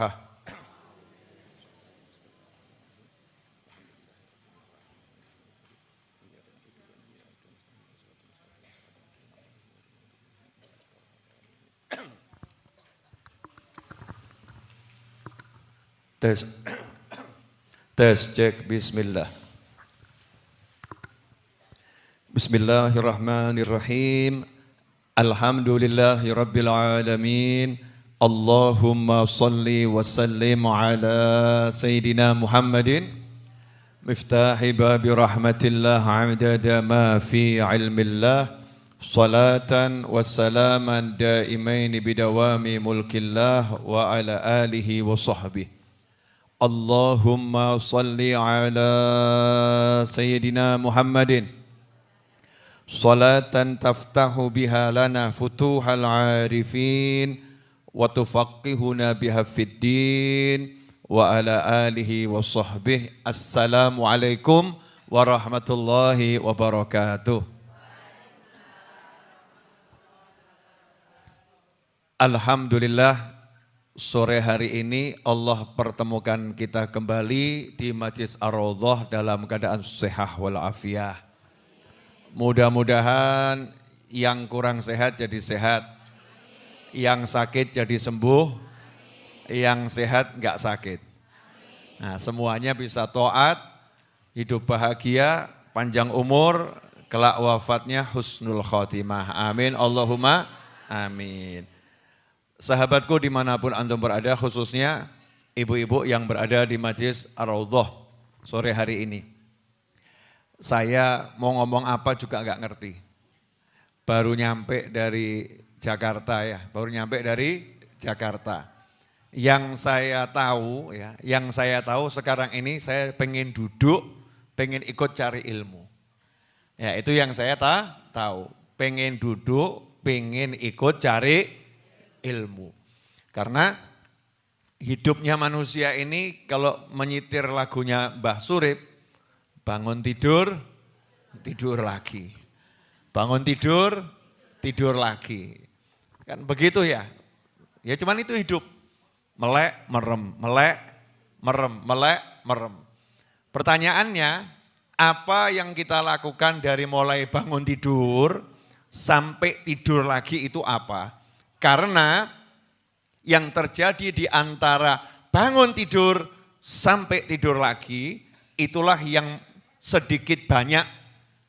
Hah. Tes. Tes cek bismillah. Bismillahirrahmanirrahim. Alhamdulillahi rabbil alamin. Allahumma salli wa sallim ala Sayyidina Muhammadin miftahi babi rahmatillah amdada ma fi ilmillah salatan wa salaman daimaini bidawami mulkillah wa ala alihi wa sahbihi. Allahumma salli ala Sayyidina Muhammadin salatan taftahu biha lana futuhal arifin wa tufaqihuna biha fid din wa ala alihi wa sahbihi. Assalamualaikum warahmatullahi wabarakatuh. Alhamdulillah, sore hari ini Allah pertemukan kita kembali di Majlis Ar-Raudhah dalam keadaan sehat walafiat. Mudah-mudahan yang kurang sehat jadi sehat, yang sakit jadi sembuh, yang sehat enggak sakit. Nah, semuanya bisa taat, hidup bahagia, panjang umur, kelak wafatnya husnul khotimah. Amin, Allahumma amin. Sahabatku dimanapun antum berada, khususnya ibu-ibu yang berada di Majlis Ar-Raudhah sore hari ini. Saya mau ngomong apa juga enggak ngerti. Baru nyampe dari Jakarta ya, baru nyampe dari Jakarta. Yang saya tahu ya, yang saya tahu sekarang ini saya pengen duduk, pengen ikut cari ilmu. Ya itu yang saya tahu, pengen duduk, pengen ikut cari ilmu. Karena hidupnya manusia ini kalau menyitir lagunya Mbah Surip, bangun tidur, tidur lagi. Bangun tidur, tidur lagi. Kan begitu ya. Ya cuman itu hidup. Melek, merem, melek, merem, melek, merem. Pertanyaannya, apa yang kita lakukan dari mulai bangun tidur sampai tidur lagi itu apa? Karena yang terjadi di antara bangun tidur sampai tidur lagi, itulah yang sedikit banyak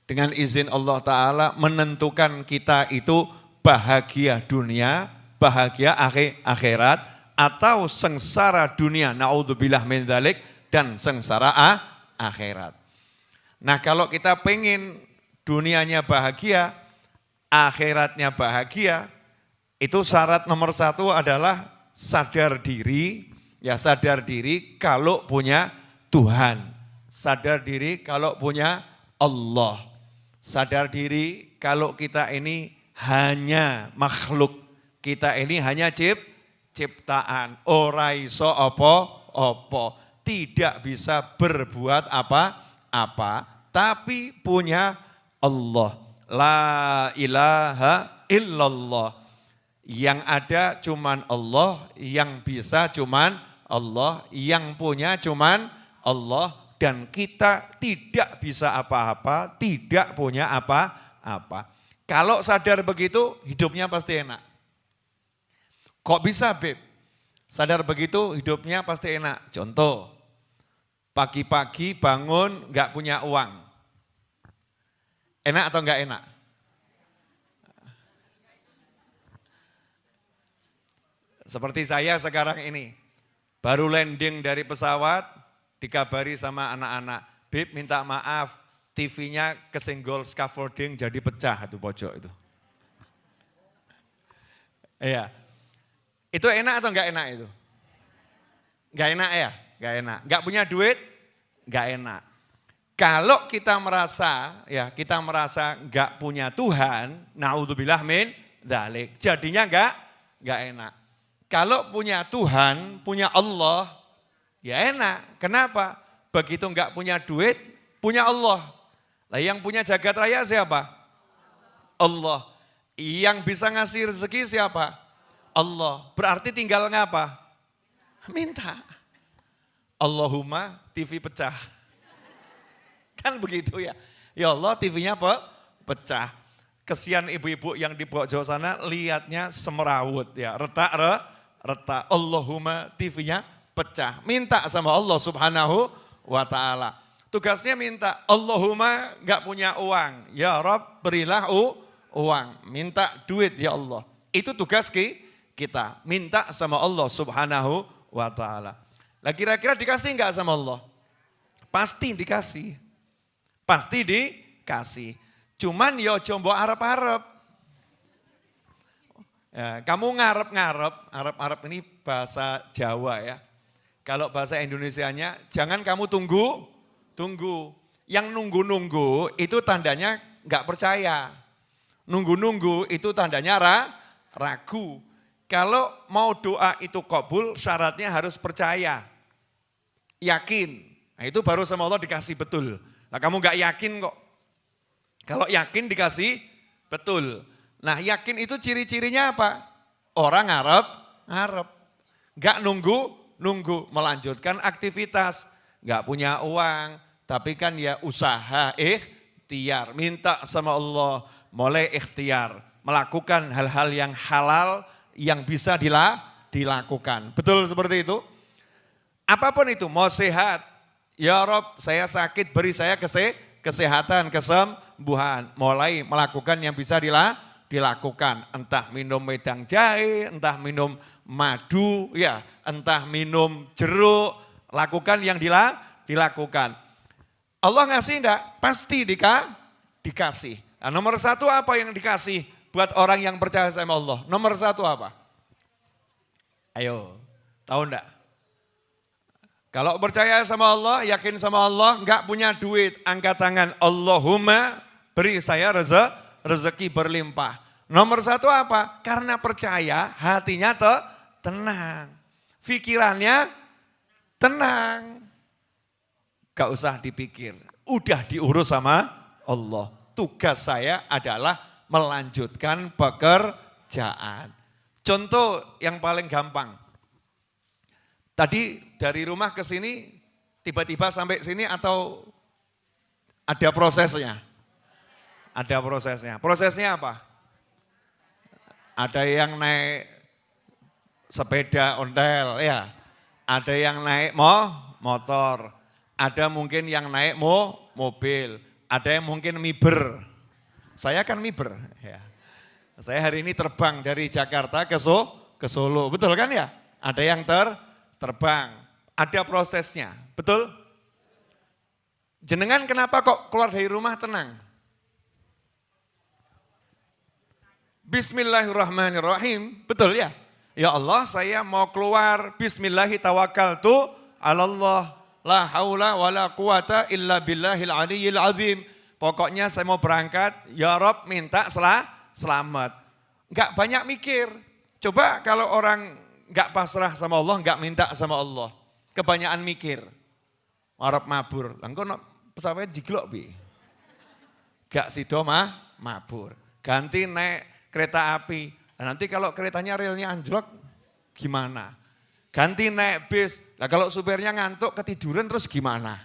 dengan izin Allah Ta'ala menentukan kita itu bahagia dunia, bahagia akhirat, atau sengsara dunia, na'udzubillah min dzalik, dan sengsara akhirat. Nah kalau kita pengen dunianya bahagia, akhiratnya bahagia, itu syarat nomor satu adalah sadar diri, ya sadar diri kalau punya Tuhan. Sadar diri kalau punya Allah. Sadar diri kalau kita ini hanya makhluk. Kita ini hanya ciptaan. Ora iso apa-apa. Tidak bisa berbuat apa-apa. Tapi punya Allah. La ilaha illallah. Yang ada cuman Allah, yang bisa cuman Allah, yang punya cuman Allah, dan kita tidak bisa apa-apa, tidak punya apa-apa. Kalau sadar begitu, hidupnya pasti enak. Kok bisa, Beb? Sadar begitu, hidupnya pasti enak. Contoh, pagi-pagi bangun nggak punya uang. Enak atau nggak enak? Seperti saya sekarang ini, baru landing dari pesawat, dikabari sama anak-anak, Bib minta maaf, TV-nya kesenggol scaffolding jadi pecah itu pojok itu. Iya, itu enak atau enggak enak itu? Enggak enak ya? Enggak enak. Enggak punya duit? Enggak enak. Kalau kita merasa enggak punya Tuhan, naudzubillah min dzalik, jadinya enggak enak. Kalau punya Tuhan, punya Allah, ya enak. Kenapa? Begitu enggak punya duit, punya Allah. Lah yang punya jagat raya siapa? Allah. Yang bisa ngasih rezeki siapa? Allah. Berarti tinggal ngapa? Minta. Allahumma TV pecah. Kan begitu ya. Ya Allah TV-nya pecah. Kesian ibu-ibu yang di pojok sana lihatnya semerawut ya. Retak. Allahumma TV-nya pecah. Minta sama Allah subhanahu wa ta'ala. Tugasnya minta. Allahumma gak punya uang. Ya Rabb berilah uang. Minta duit ya Allah. Itu tugas kita. Minta sama Allah subhanahu wa ta'ala. Lah kira-kira dikasih enggak sama Allah? Pasti dikasih. Pasti dikasih. Cuman ya jombo arep-arep. Ya, kamu ngarep ini bahasa Jawa ya. Kalau bahasa Indonesianya jangan kamu tunggu. Yang nunggu-nunggu itu tandanya enggak percaya. Nunggu-nunggu itu tandanya ragu. Kalau mau doa itu kabul syaratnya harus percaya. Yakin, nah itu baru sama Allah dikasih betul. Nah kamu gak yakin kok. Kalau yakin dikasih betul. Nah yakin itu ciri-cirinya apa? Orang ngarep. Gak nunggu, melanjutkan aktivitas. Gak punya uang, tapi kan ya usaha, ikhtiar. Minta sama Allah, mulai ikhtiar. Melakukan hal-hal yang halal yang bisa dilakukan. Betul seperti itu? Apapun itu, mau sehat, ya Rob saya sakit, beri saya kesehatan, kesembuhan. Mulai melakukan yang bisa dilakukan. Entah minum wedang jahe, entah minum madu, ya, entah minum jeruk, lakukan yang dilakukan. Allah ngasih enggak? Pasti dikasih. Nah, nomor satu apa yang dikasih buat orang yang percaya sama Allah? Nomor satu apa? Ayo, tahu enggak? Kalau percaya sama Allah, yakin sama Allah, enggak punya duit, angkat tangan. Allahumma beri saya rezeki berlimpah. Nomor satu apa? Karena percaya, hatinya tenang. Pikirannya tenang. Gak usah dipikir, udah diurus sama Allah. Tugas saya adalah melanjutkan pekerjaan. Contoh yang paling gampang. Tadi dari rumah ke sini, tiba-tiba sampai sini atau ada prosesnya? Ada prosesnya. Prosesnya apa? Ada yang naik sepeda ontel, ya. Ada yang naik motor. Ada mungkin yang naik mobil. Ada yang mungkin miber. Saya kan miber. Ya. Saya hari ini terbang dari Jakarta ke Solo, betul kan ya? Ada yang terbang, ada prosesnya, betul? Jenengan kenapa kok keluar dari rumah tenang? Bismillahirrahmanirrahim, betul ya? Ya Allah saya mau keluar, bismillahirrahmanirrahim, alallah, la haula wa la quwata illa billahil aliyyil azim. Pokoknya saya mau berangkat, ya Rob minta selamat. Enggak banyak mikir, coba kalau orang enggak pasrah sama Allah, enggak minta sama Allah. Kebanyakan mikir. Arep mabur. Lah engko pesawatnya jiglok bi. Gak sido mabur. Ganti naik kereta api. Nah, nanti kalau keretanya relnya anjlok gimana? Ganti naik bis. Nah kalau supirnya ngantuk ketiduran terus gimana?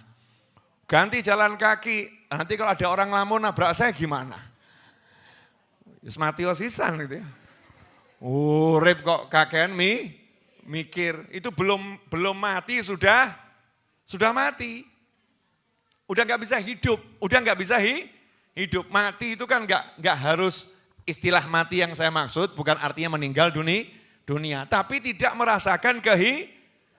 Ganti jalan kaki. Nah, nanti kalau ada orang lamun nabrak saya gimana? Wis mati sisan gitu ya. Urip kok kakean mikir, itu belum mati sudah mati. Udah nggak bisa hidup, hidup. Mati itu kan nggak harus istilah mati yang saya maksud, bukan artinya meninggal dunia, tapi tidak merasakan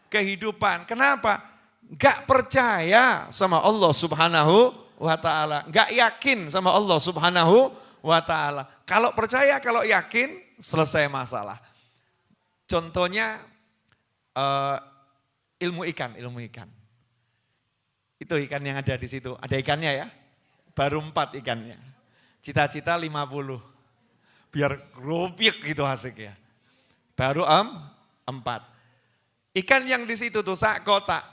kehidupan. Kenapa? Nggak percaya sama Allah Subhanahu wa ta'ala, nggak yakin sama Allah Subhanahu wa ta'ala. Kalau percaya, kalau yakin, selesai masalah. Contohnya ilmu ikan. Itu ikan yang ada di situ. Ada ikannya ya. Baru 4 ikannya. Cita-cita 50. Biar rupiak gitu asik ya. Baru 4. Ikan yang di situ tuh sak kotak.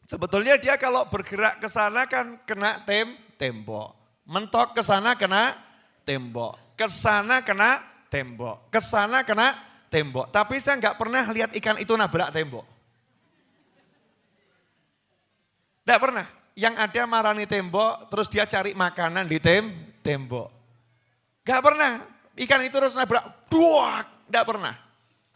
Sebetulnya dia kalau bergerak ke sana kan kena tembok. Mentok ke sana kena tembok. Ke sana kena tembok. Ke sana kena tembok. Tapi saya nggak pernah lihat ikan itu nabrak tembok. Nggak pernah. Yang ada marani tembok, terus dia cari makanan di tembok. Nggak pernah. Ikan itu terus nabrak, duak. Nggak pernah.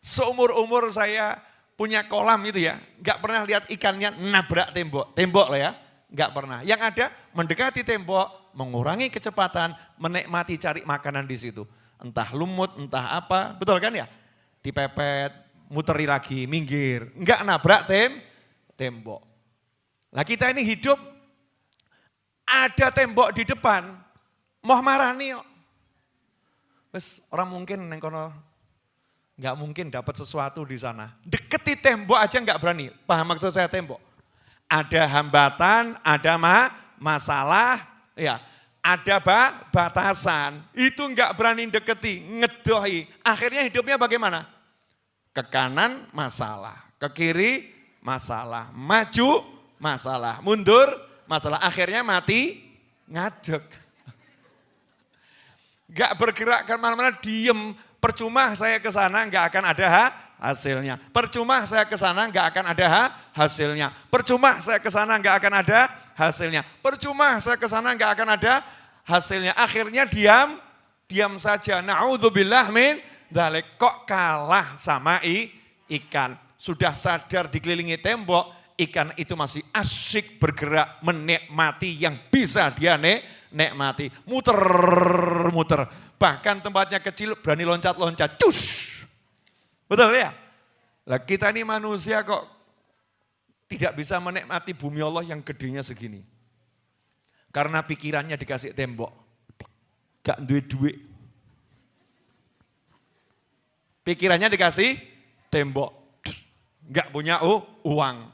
Seumur-umur saya punya kolam itu ya, nggak pernah lihat ikannya nabrak tembok. Tembok lah ya, nggak pernah. Yang ada mendekati tembok, mengurangi kecepatan, menikmati cari makanan di situ. Entah lumut, entah apa, betul kan ya? Dipepet, muteri lagi, minggir. Nggak nabrak tembok. Nah kita ini hidup, ada tembok di depan, mau marani kok. Wes orang mungkin neng kono nggak mungkin dapat sesuatu di sana. Deketi tembok aja nggak berani. Paham maksud saya tembok? Ada hambatan, ada masalah, ya, ada batasan. Itu nggak berani deketi, ngedohi. Akhirnya hidupnya bagaimana? Ke kanan masalah, ke kiri masalah, maju masalah, mundur masalah. Akhirnya mati ngadeg. Gak bergerak kemana-mana, diem. Percuma saya ke sana gak akan ada hasilnya. Percuma saya ke sana gak akan ada hasilnya. Percuma saya ke sana gak akan ada hasilnya. Percuma saya ke sana gak akan ada hasilnya. Akhirnya diam saja. Na'udzubillah min dzalik. Kok kalah sama ikan. Sudah sadar dikelilingi tembok, ikan itu masih asyik bergerak menikmati yang bisa dia nikmati. Muter-muter. Bahkan tempatnya kecil berani loncat-loncat. Cus. Betul ya? Lah kita ini manusia kok tidak bisa menikmati bumi Allah yang gedenya segini. Karena pikirannya dikasih tembok. Gak duit. Pikirannya dikasih tembok. Gak punya uang.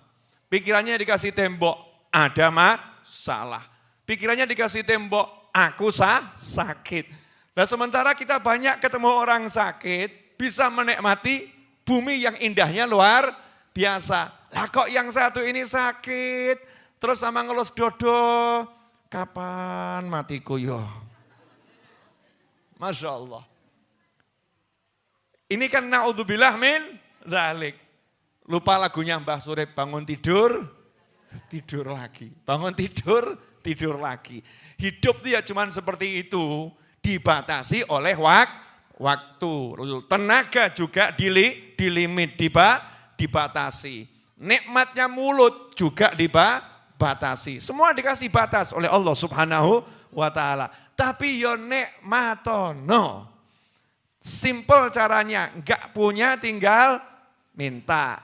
Pikirannya dikasih tembok. Ada masalah. Pikirannya dikasih tembok. Aku sakit. Nah sementara kita banyak ketemu orang sakit, bisa menikmati bumi yang indahnya luar biasa. Lah kok yang satu ini sakit, terus sama ngelus dodo, kapan matiku yo? Masya Allah. Ini kan na'udzubillah min dzalik. Lupa lagunya Mbah Surip, bangun tidur lagi. Bangun tidur lagi. Hidup itu ya cuman seperti itu. Dibatasi oleh waktu, tenaga juga dilimit, dibatasi. Nikmatnya mulut juga dibatasi. Semua dikasih batas oleh Allah Subhanahu wa ta'ala. Tapi yo nikmatono. Simple caranya, enggak punya tinggal minta.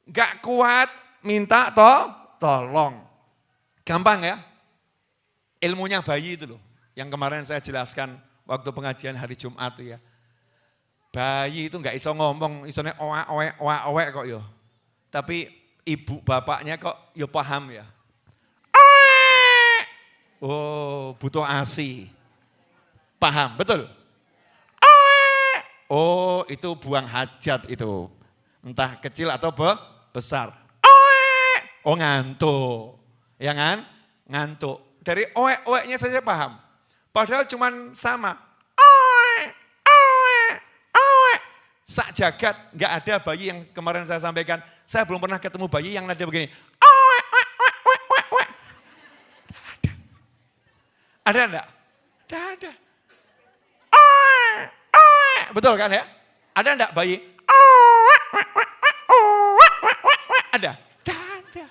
Enggak kuat minta tolong. Gampang ya? Ilmunya bayi itu loh. Yang kemarin saya jelaskan waktu pengajian hari Jumat itu ya. Bayi itu enggak iso ngomong, isone oe kok yo. Tapi ibu bapaknya kok yo paham ya. Oh, butuh ASI. Paham, betul? Oh, itu buang hajat itu. Entah kecil atau besar. Oh, ngantuk. Ya kan? Ngantuk. Dari oe-oe-nya saja paham. Padahal cuman sama. Sak jagat nggak ada bayi yang kemarin saya sampaikan. Saya belum pernah ketemu bayi yang nada begini. Ada enggak? Tidak ada. Betul kan ya? Ada enggak bayi? Ada? Tidak ada.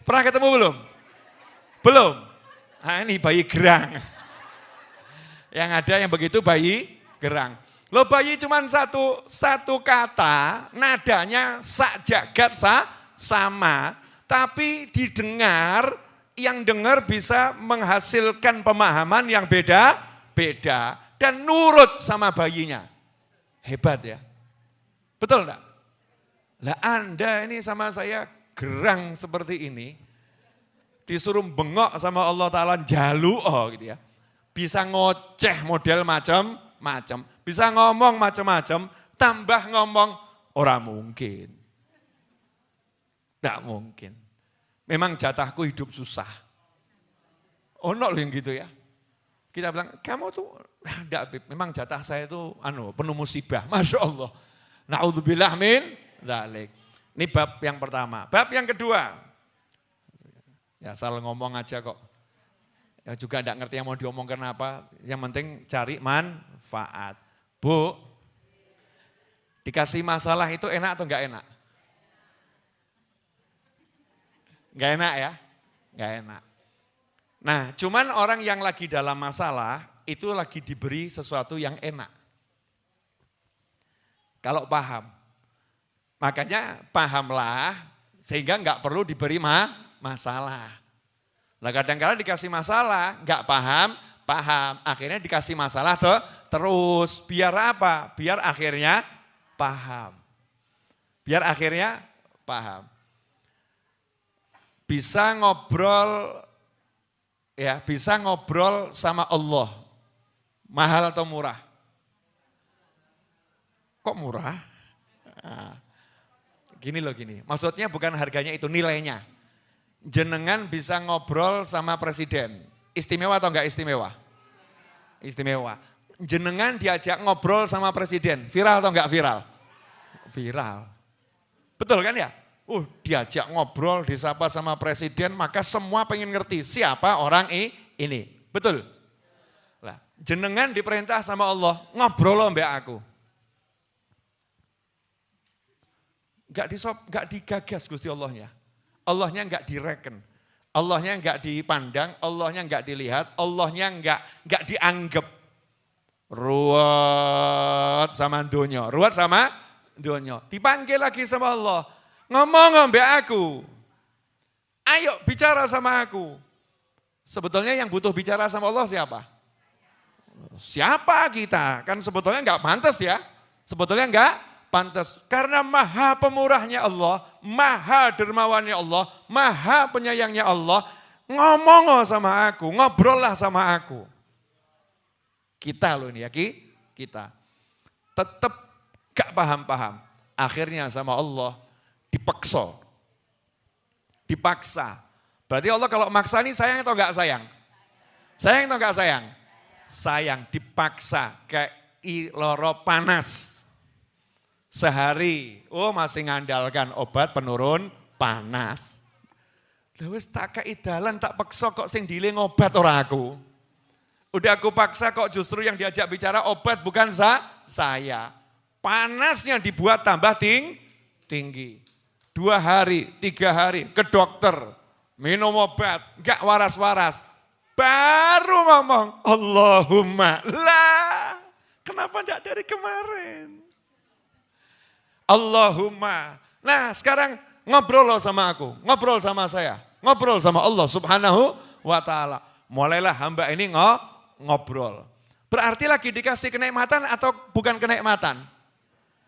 Pernah ketemu belum? Belum. Nah ini bayi gerang. Yang ada yang begitu bayi gerang. Loh bayi cuma satu kata, nadanya sak jagat sama, tapi didengar, yang dengar bisa menghasilkan pemahaman yang beda-beda dan nurut sama bayinya. Hebat ya. Betul enggak? Lah Anda ini sama saya gerang seperti ini, disuruh bengok sama Allah Ta'ala jalu'o gitu ya. Bisa ngoceh model macam-macam. Bisa ngomong macam-macam, tambah ngomong ora mungkin. Nggak mungkin. Memang jatahku hidup susah. Ono loh yang gitu ya. Kita bilang, kamu tuh, enggak Bib, memang jatah saya itu penuh musibah. Masya Allah. Na'udzubillah min dzalik. Ini bab yang pertama. Bab yang kedua. Ya asal ngomong aja kok. Ya juga enggak ngerti yang mau diomongkan apa. Yang penting cari manfaat. Bu, dikasih masalah itu enak atau enggak enak? Enggak enak ya? Enggak enak. Nah, cuman orang yang lagi dalam masalah itu lagi diberi sesuatu yang enak. Kalau paham. Makanya pahamlah sehingga enggak perlu diberi masalah. Nah kadang-kadang dikasih masalah, enggak paham. Akhirnya dikasih masalah terus. Biar apa? Biar akhirnya paham. Biar akhirnya paham. Bisa ngobrol sama Allah. Mahal atau murah? Kok murah? Nah, gini. Maksudnya bukan harganya itu, nilainya. Jenengan bisa ngobrol sama presiden. Istimewa atau enggak istimewa? Istimewa. Jenengan diajak ngobrol sama presiden. Viral atau enggak viral? Viral. Betul kan ya? Diajak ngobrol, disapa sama presiden, maka semua pengen ngerti siapa orang ini. Betul? Lah, jenengan diperintah sama Allah, ngobrol loh mbak aku. Enggak digagas Gusti Allahnya. Allahnya enggak direken. Allahnya enggak dipandang, Allahnya enggak dilihat, Allahnya enggak dianggap. Ruwet sama dunia. Dipanggil lagi sama Allah. Ngomong mbak aku, ayo bicara sama aku. Sebetulnya yang butuh bicara sama Allah siapa? Siapa kita? Kan sebetulnya enggak pantas ya. Sebetulnya enggak pantas. Karena maha pemurahnya Allah, maha dermawannya Allah, maha penyayangnya Allah. Ngomong sama aku, ngobrol lah sama aku. Kita loh ini ya kita. Tetap gak paham-paham. Akhirnya sama Allah. Dipaksa. Berarti Allah kalau maksa ini sayang atau enggak sayang? Sayang atau enggak sayang? Sayang, dipaksa kayak loro panas. Sehari, masih ngandalkan obat penurun panas. Lha wis tak kei dalan tak paksa kok sing dile ngobat ora aku. Udah aku paksa kok justru yang diajak bicara obat bukan saya. Panasnya dibuat tambah tinggi. 2 hari, 3 hari ke dokter, minum obat, enggak waras-waras. Baru ngomong, Allahumma lah. Kenapa enggak dari kemarin? Allahumma. Nah sekarang ngobrol loh sama aku, ngobrol sama saya, ngobrol sama Allah subhanahu wa ta'ala. Mulailah hamba ini ngobrol. Berarti lagi dikasih kenikmatan atau bukan kenikmatan?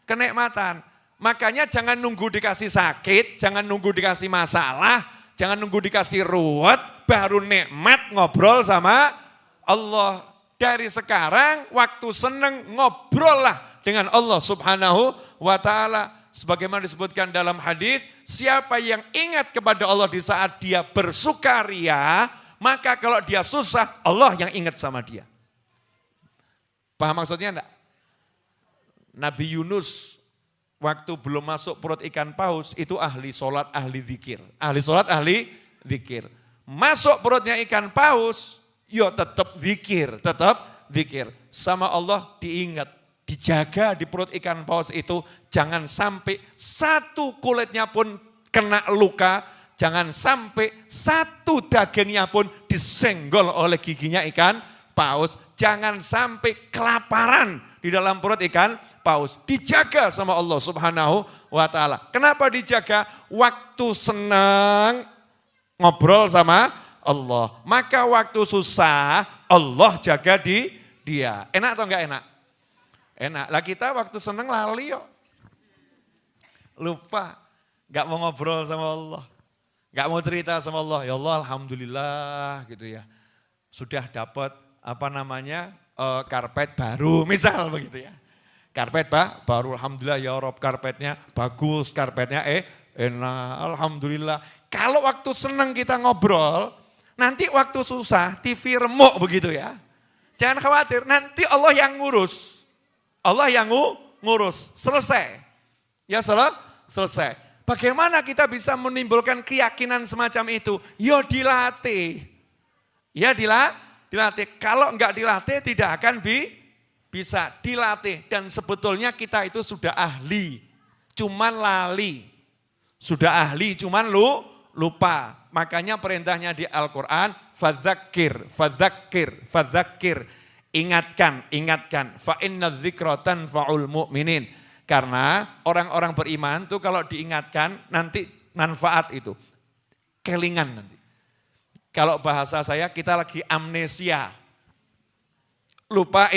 Kenikmatan. Makanya jangan nunggu dikasih sakit, jangan nunggu dikasih masalah, jangan nunggu dikasih ruwet, baru nikmat ngobrol sama Allah. Dari sekarang waktu seneng ngobrol lah dengan Allah subhanahu wa ta'ala. Sebagaimana disebutkan dalam hadis, siapa yang ingat kepada Allah di saat dia bersukaria, maka kalau dia susah, Allah yang ingat sama dia. Paham maksudnya enggak? Nabi Yunus waktu belum masuk perut ikan paus itu ahli sholat, ahli zikir. Ahli sholat, ahli zikir. Masuk perutnya ikan paus, tetap zikir. Sama Allah diingat, dijaga di perut ikan paus itu. Jangan sampai satu kulitnya pun kena luka. Jangan sampai satu dagingnya pun disenggol oleh giginya ikan paus. Jangan sampai kelaparan di dalam perut ikan paus. Dijaga sama Allah subhanahu wa ta'ala. Kenapa dijaga? Waktu senang ngobrol sama Allah. Maka waktu susah Allah jaga dia. Enak atau enggak enak? Enak. Lah kita waktu senang lali yuk. Lupa. Enggak mau ngobrol sama Allah. Enggak mau cerita sama Allah. Ya Allah alhamdulillah gitu ya. Sudah dapat karpet baru misal begitu ya. Karpet baru alhamdulillah ya Rob, karpetnya bagus, karpetnya enak, alhamdulillah. Kalau waktu senang kita ngobrol, nanti waktu susah TV remuk begitu ya. Jangan khawatir, nanti Allah yang ngurus. Allah yang ngurus, selesai. Ya selesai. Bagaimana kita bisa menimbulkan keyakinan semacam itu? Ya dilatih. Ya dilatih. Kalau enggak dilatih tidak akan bisa dilatih. Dan sebetulnya kita itu sudah ahli, cuman lali. Sudah ahli, cuman lupa. Makanya perintahnya di Al-Quran, fadzakir. Ingatkan. Fa inna dzikra tanfa'ul mu'minin. Karena orang-orang beriman tuh kalau diingatkan nanti manfaat itu. Kelingan nanti. Kalau bahasa saya kita lagi amnesia. Lupa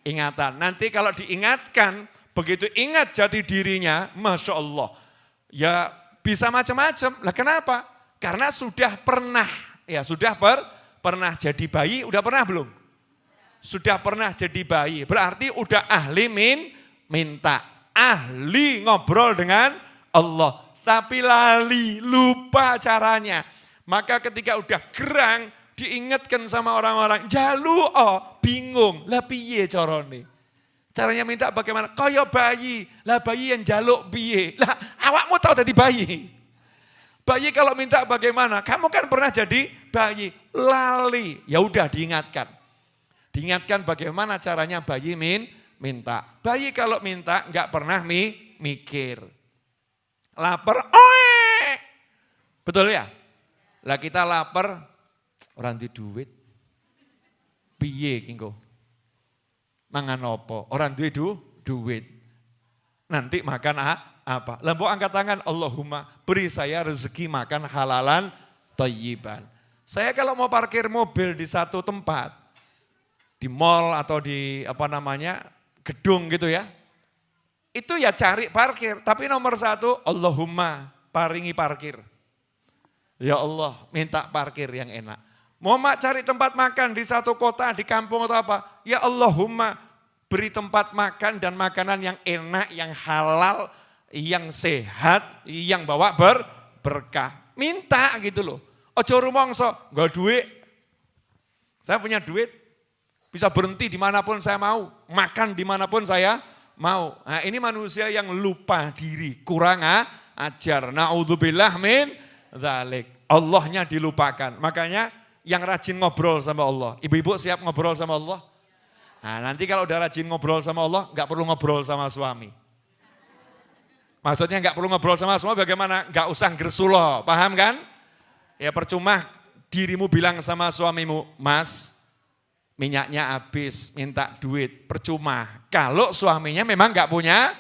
ingatan. Nanti kalau diingatkan, begitu ingat jati dirinya, Masya Allah. Ya bisa macam-macam. Lah kenapa? Karena sudah pernah. Ya sudah pernah jadi bayi, udah pernah belum? Sudah pernah jadi bayi. Berarti udah ahli minta. Ahli ngobrol dengan Allah, tapi lali, lupa caranya. Maka ketika udah gerang, diingatkan sama orang-orang, jalu bingung, lah piye carane? Caranya minta bagaimana? Kaya bayi, lah bayi yang jaluk piye? Lah awakmu tahu tadi bayi. Bayi kalau minta bagaimana? Kamu kan pernah jadi bayi, lali. Ya udah diingatkan. Diingatkan bagaimana caranya bayi minta. Bayi kalau minta enggak pernah mikir. Lapar, betul ya? Lah kita lapar, orang di duit. Piye kingko? Mangan opo? Orang duit duit. Nanti makan apa? Lembo angkat tangan, Allahumma beri saya rezeki makan halalan thayyiban. Saya kalau mau parkir mobil di satu tempat, di mall atau di gedung gitu ya. Itu ya cari parkir, tapi nomor satu Allahumma paringi parkir. Ya Allah minta parkir yang enak. Mau cari tempat makan di satu kota, di kampung atau apa. Ya Allahumma beri tempat makan dan makanan yang enak, yang halal, yang sehat, yang bawa berkah. Minta gitu loh. Ojo rumongso, gak duit. Saya punya duit. Bisa berhenti dimanapun saya mau, makan dimanapun saya mau. Nah ini manusia yang lupa diri, kurang ajar. Na'udzubillah min dzalik. Allahnya dilupakan. Makanya yang rajin ngobrol sama Allah. Ibu-ibu siap ngobrol sama Allah? Nah nanti kalau udah rajin ngobrol sama Allah, gak perlu ngobrol sama suami. Maksudnya gak perlu ngobrol sama suami bagaimana? Gak usah gersuloh, paham kan? Ya percuma dirimu bilang sama suamimu, Mas, minyaknya habis, minta duit, percuma. Kalau suaminya memang gak punya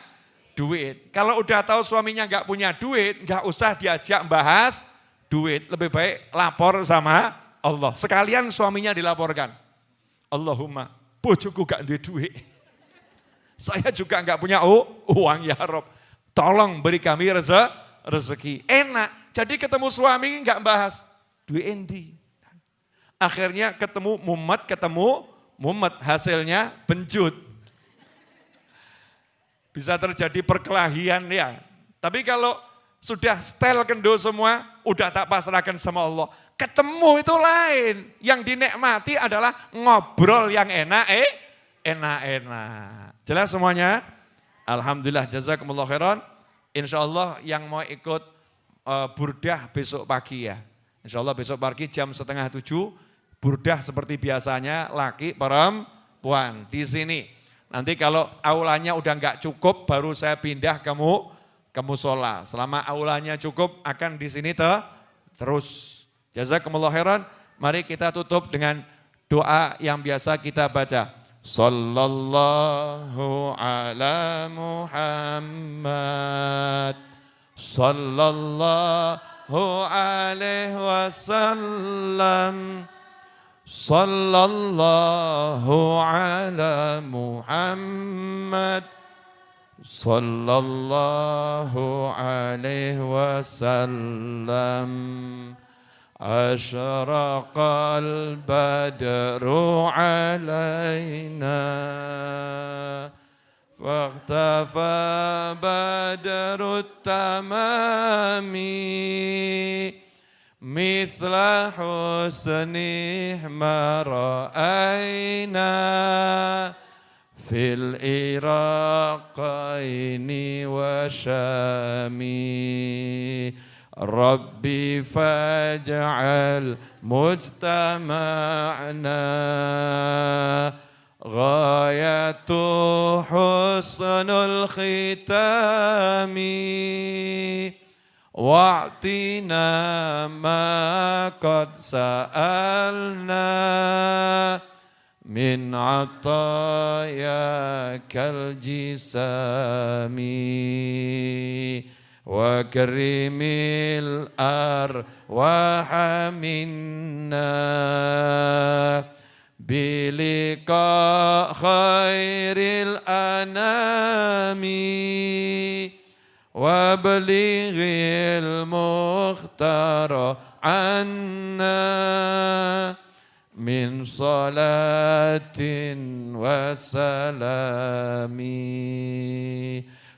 duit. Kalau udah tahu suaminya gak punya duit, gak usah diajak bahas duit. Lebih baik lapor sama Allah. Sekalian suaminya dilaporkan. Allahumma, bojoku gak ada duit. Saya juga gak punya uang ya Rob. Tolong beri kami rezeki. Enak, jadi ketemu suami gak bahas duit endi. Akhirnya ketemu mumet, hasilnya benjut. Bisa terjadi perkelahian ya. Tapi kalau sudah setel kendo semua, udah tak pasrahkan sama Allah. Ketemu itu lain, yang dinikmati adalah ngobrol yang enak. Jelas semuanya? Alhamdulillah, jazakumullah khairan. Insya Allah yang mau ikut burdah besok pagi ya. Insya Allah besok pagi jam 6:30. Burdah seperti biasanya laki perempuan di sini. Nanti kalau aulanya udah enggak cukup baru saya pindah ke musola. Selama aulanya cukup akan di sini terus. Jazakumullah khairan. Mari kita tutup dengan doa yang biasa kita baca. Sallallahu ala Muhammad. Sallallahu alaihi wasallam. Sallallahu ala Muhammad. Sallallahu alaihi wasallam. Asyraqal badru alaina. Fakhtafa badrut tamami. مثل حسنه ما رأينا في العراقين وشام. ربي فاجعل مجتمعنا غاية حسن الختام، واعطنا ما قد سألنا من عطاياك الجسام، وكرم الأرواح منا بلقاء خير الأنام، وابلغ المختار عنا من صلاة وسلام.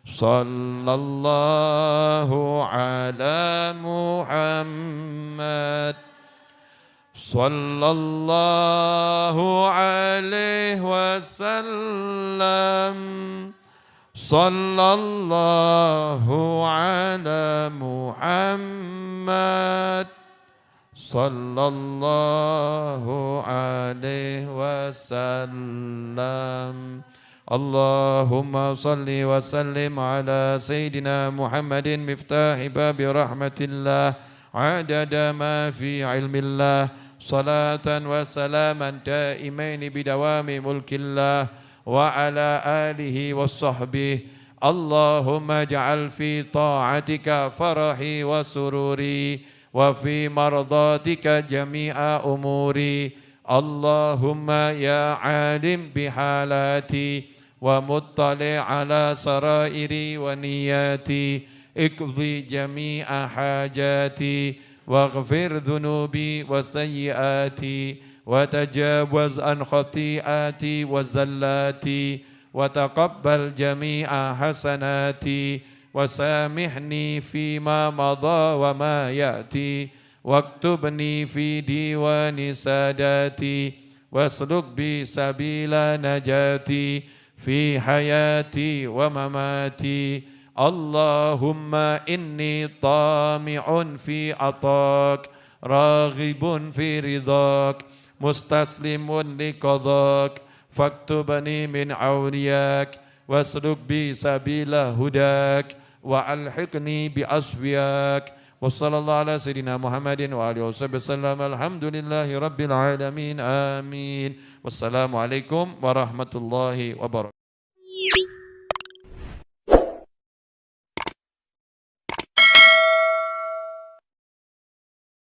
صلى الله على محمد صلى الله عليه وسلم. صلى الله على محمد صلى الله عليه وسلم. اللهم صل وسلم على سيدنا محمد مفتاح باب رحمة الله عدد ما في علم الله، صلاة وسلاما دائمين بدوام ملك الله وعلى آله وصحبه. اللهم اجعل في طاعتك فرحي وسروري، وفي مرضاتك جميع أموري. اللهم يا عالم بحالاتي ومطلع على سرائري ونياتي، اقضي جميع حاجاتي واغفر ذنوبي وسيئاتي، وتجاوز عن خطيئاتي وزلاتي، وتقبل جميع حسناتي، وسامحني فيما مضى وما يأتي، واكتبني في ديوان ساداتي، واسلك بي سبيل نجاتي في حياتي ومماتي. اللهم إني طامع في عطاك، راغب في رضاك، مستسلم لقضاك، فاكتبني من أولياك، واسلك بي سبيل هداك، وألحقني بأصفياك. وصلى الله على سيدنا محمد وآله وصحبه وسلم. الحمد لله رب العالمين، آمين. والسلام عليكم ورحمة الله وبركاته.